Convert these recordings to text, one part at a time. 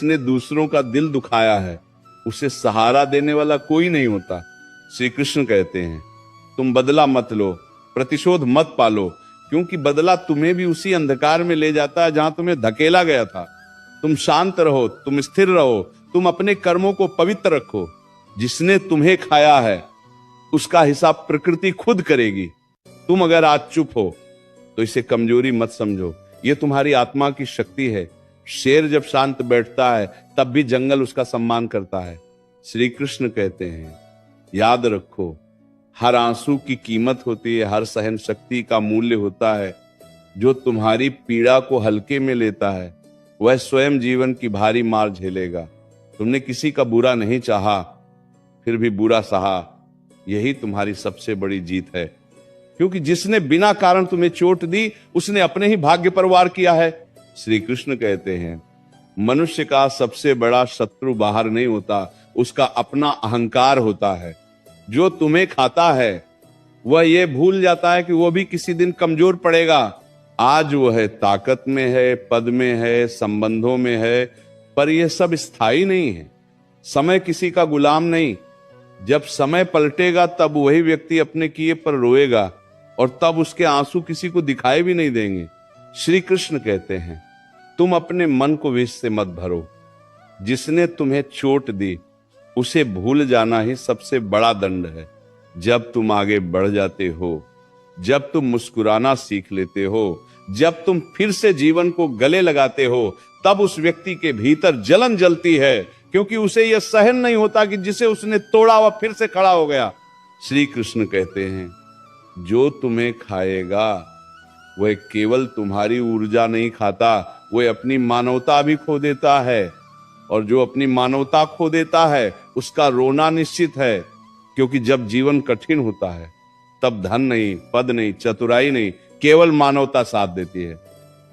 जिसने दूसरों का दिल दुखाया है उसे सहारा देने वाला कोई नहीं होता। श्री कृष्ण कहते हैं तुम बदला मत लो, प्रतिशोध मत पालो, क्योंकि बदला तुम्हें भी उसी अंधकार में ले जाता है जहां तुम्हें धकेला गया था। तुम शांत रहो, तुम स्थिर रहो, तुम अपने कर्मों को पवित्र रखो। जिसने तुम्हें खाया है उसका हिसाब प्रकृति खुद करेगी। तुम अगर आज चुप हो तो इसे कमजोरी मत समझो, यह तुम्हारी आत्मा की शक्ति है। शेर जब शांत बैठता है तब भी जंगल उसका सम्मान करता है। श्री कृष्ण कहते हैं याद रखो, हर आंसू की कीमत होती है, हर सहन शक्ति का मूल्य होता है। जो तुम्हारी पीड़ा को हल्के में लेता है वह स्वयं जीवन की भारी मार झेलेगा। तुमने किसी का बुरा नहीं चाहा, फिर भी बुरा सहा, यही तुम्हारी सबसे बड़ी जीत है। क्योंकि जिसने बिना कारण तुम्हें चोट दी उसने अपने ही भाग्य पर वार किया है। श्री कृष्ण कहते हैं मनुष्य का सबसे बड़ा शत्रु बाहर नहीं होता, उसका अपना अहंकार होता है। जो तुम्हें खाता है वह यह भूल जाता है कि वह भी किसी दिन कमजोर पड़ेगा। आज वह है ताकत में है, पद में है, संबंधों में है, पर यह सब स्थायी नहीं है। समय किसी का गुलाम नहीं। जब समय पलटेगा तब वही व्यक्ति अपने किए पर रोएगा और तब उसके आंसू किसी को दिखाई भी नहीं देंगे। श्री कृष्ण कहते हैं तुम अपने मन को विष से मत भरो। जिसने तुम्हें चोट दी उसे भूल जाना ही सबसे बड़ा दंड है। जब तुम आगे बढ़ जाते हो, जब तुम मुस्कुराना सीख लेते हो, जब तुम फिर से जीवन को गले लगाते हो, तब उस व्यक्ति के भीतर जलन जलती है, क्योंकि उसे यह सहन नहीं होता कि जिसे उसने तोड़ा वह फिर से खड़ा हो गया। श्री कृष्ण कहते हैं जो तुम्हें खाएगा वह केवल तुम्हारी ऊर्जा नहीं खाता, वह अपनी मानवता भी खो देता है। और जो अपनी मानवता खो देता है उसका रोना निश्चित है। क्योंकि जब जीवन कठिन होता है तब धन नहीं, पद नहीं, चतुराई नहीं, केवल मानवता साथ देती है।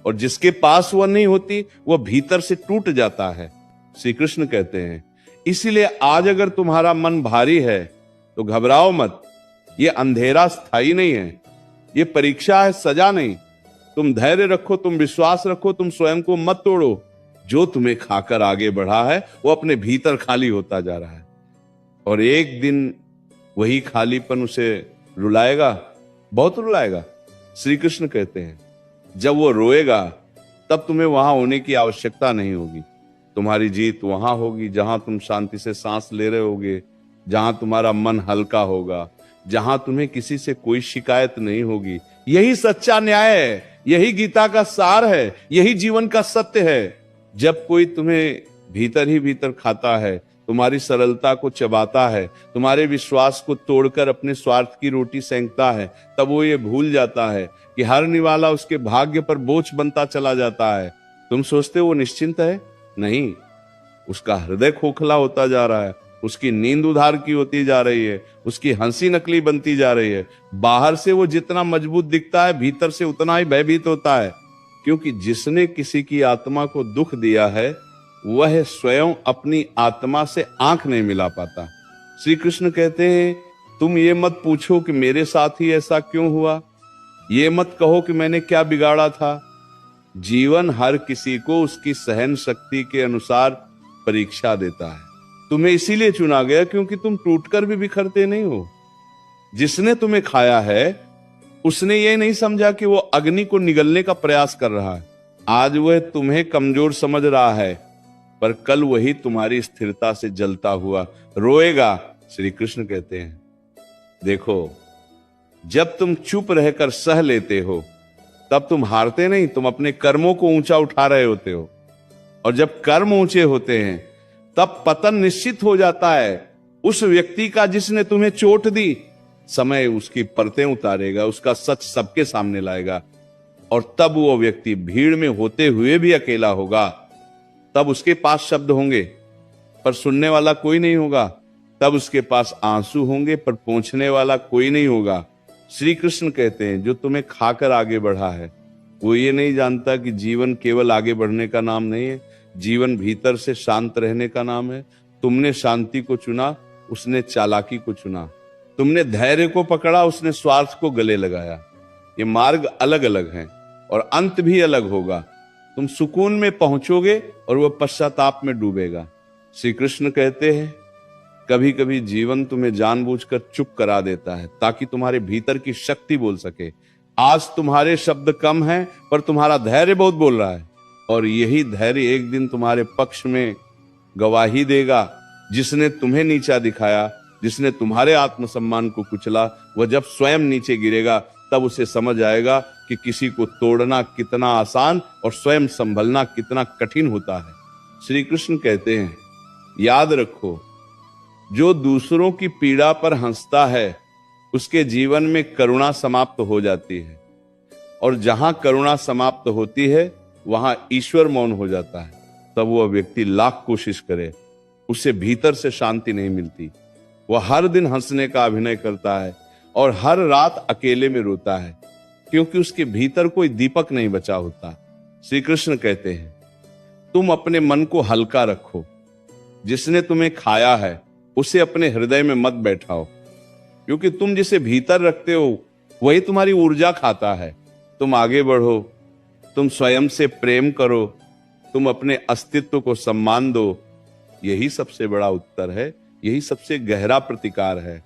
और जिसके पास वह नहीं होती वह भीतर से टूट जाता है। श्री कृष्ण कहते हैं इसीलिए आज अगर तुम्हारा मन भारी है तो घबराओ मत। यह अंधेरा स्थायी नहीं है, यह परीक्षा है, सजा नहीं। तुम धैर्य रखो, तुम विश्वास रखो, तुम स्वयं को मत तोड़ो। जो तुम्हें खाकर आगे बढ़ा है वो अपने भीतर खाली होता जा रहा है और एक दिन वही खालीपन उसे रुलाएगा, बहुत रुलाएगा। श्री कृष्ण कहते हैं जब वो रोएगा तब तुम्हें वहां होने की आवश्यकता नहीं होगी। तुम्हारी जीत वहां होगी जहां तुम शांति से सांस ले रहे होगे, जहां तुम्हारा मन हल्का होगा, जहां तुम्हें किसी से कोई शिकायत नहीं होगी। यही सच्चा न्याय है, यही गीता का सार है, यही जीवन का सत्य है। जब कोई तुम्हें भीतर ही भीतर खाता है, तुम्हारी सरलता को चबाता है, तुम्हारे विश्वास को तोड़कर अपने स्वार्थ की रोटी सेंकता है, तब वो ये भूल जाता है कि हर निवाला उसके भाग्य पर बोझ बनता चला जाता है। तुम सोचते हो वो निश्चिंत है? नहीं, उसका हृदय खोखला होता जा रहा है, उसकी नींद उधार की होती जा रही है, उसकी हंसी नकली बनती जा रही है। बाहर से वो जितना मजबूत दिखता है भीतर से उतना ही भयभीत होता है। क्योंकि जिसने किसी की आत्मा को दुख दिया है वह स्वयं अपनी आत्मा से आंख नहीं मिला पाता। श्री कृष्ण कहते हैं तुम ये मत पूछो कि मेरे साथ ही ऐसा क्यों हुआ, ये मत कहो कि मैंने क्या बिगाड़ा था। जीवन हर किसी को उसकी सहन शक्ति के अनुसार परीक्षा देता है। तुम्हें इसीलिए चुना गया क्योंकि तुम टूटकर भी बिखरते नहीं हो। जिसने तुम्हें खाया है उसने ये नहीं समझा कि वो अग्नि को निगलने का प्रयास कर रहा है। आज वह तुम्हें कमजोर समझ रहा है, पर कल वही तुम्हारी स्थिरता से जलता हुआ रोएगा। श्री कृष्ण कहते हैं देखो, जब तुम चुप रहकर सह लेते हो तब तुम हारते नहीं, तुम अपने कर्मों को ऊंचा उठा रहे होते हो। और जब कर्म ऊंचे होते हैं तब पतन निश्चित हो जाता है उस व्यक्ति का जिसने तुम्हें चोट दी। समय उसकी परतें उतारेगा, उसका सच सबके सामने लाएगा और तब वो व्यक्ति भीड़ में होते हुए भी अकेला होगा। तब उसके पास शब्द होंगे पर सुनने वाला कोई नहीं होगा। तब उसके पास आंसू होंगे पर पहुंचने वाला कोई नहीं होगा। श्री कृष्ण कहते हैं जो तुम्हें खाकर आगे बढ़ा है वो ये नहीं जानता कि जीवन केवल आगे बढ़ने का नाम नहीं है, जीवन भीतर से शांत रहने का नाम है। तुमने शांति को चुना, उसने चालाकी को चुना। तुमने धैर्य को पकड़ा, उसने स्वार्थ को गले लगाया। ये मार्ग अलग अलग हैं और अंत भी अलग होगा। तुम सुकून में पहुंचोगे और वह पश्चाताप में डूबेगा। श्री कृष्ण कहते हैं कभी कभी जीवन तुम्हें जानबूझकर चुप करा देता है ताकि तुम्हारे भीतर की शक्ति बोल सके। आज तुम्हारे शब्द कम हैं पर तुम्हारा धैर्य बहुत बोल रहा है, और यही धैर्य एक दिन तुम्हारे पक्ष में गवाही देगा। जिसने तुम्हें नीचा दिखाया, जिसने तुम्हारे आत्मसम्मान को कुचला, वह जब स्वयं नीचे गिरेगा तब उसे समझ आएगा कि किसी को तोड़ना कितना आसान और स्वयं संभलना कितना कठिन होता है। श्री कृष्ण कहते हैं याद रखो, जो दूसरों की पीड़ा पर हंसता है उसके जीवन में करुणा समाप्त हो जाती है, और जहां करुणा समाप्त होती है वहां ईश्वर मौन हो जाता है। तब वह व्यक्ति लाख कोशिश करे, उसे भीतर से शांति नहीं मिलती। वह हर दिन हंसने का अभिनय करता है और हर रात अकेले में रोता है, क्योंकि उसके भीतर कोई दीपक नहीं बचा होता। श्री कृष्ण कहते हैं तुम अपने मन को हल्का रखो। जिसने तुम्हें खाया है उसे अपने हृदय में मत बैठाओ, क्योंकि तुम जिसे भीतर रखते हो वही तुम्हारी ऊर्जा खाता है। तुम आगे बढ़ो, तुम स्वयं से प्रेम करो, तुम अपने अस्तित्व को सम्मान दो। यही सबसे बड़ा उत्तर है, यही सबसे गहरा प्रतिकार है।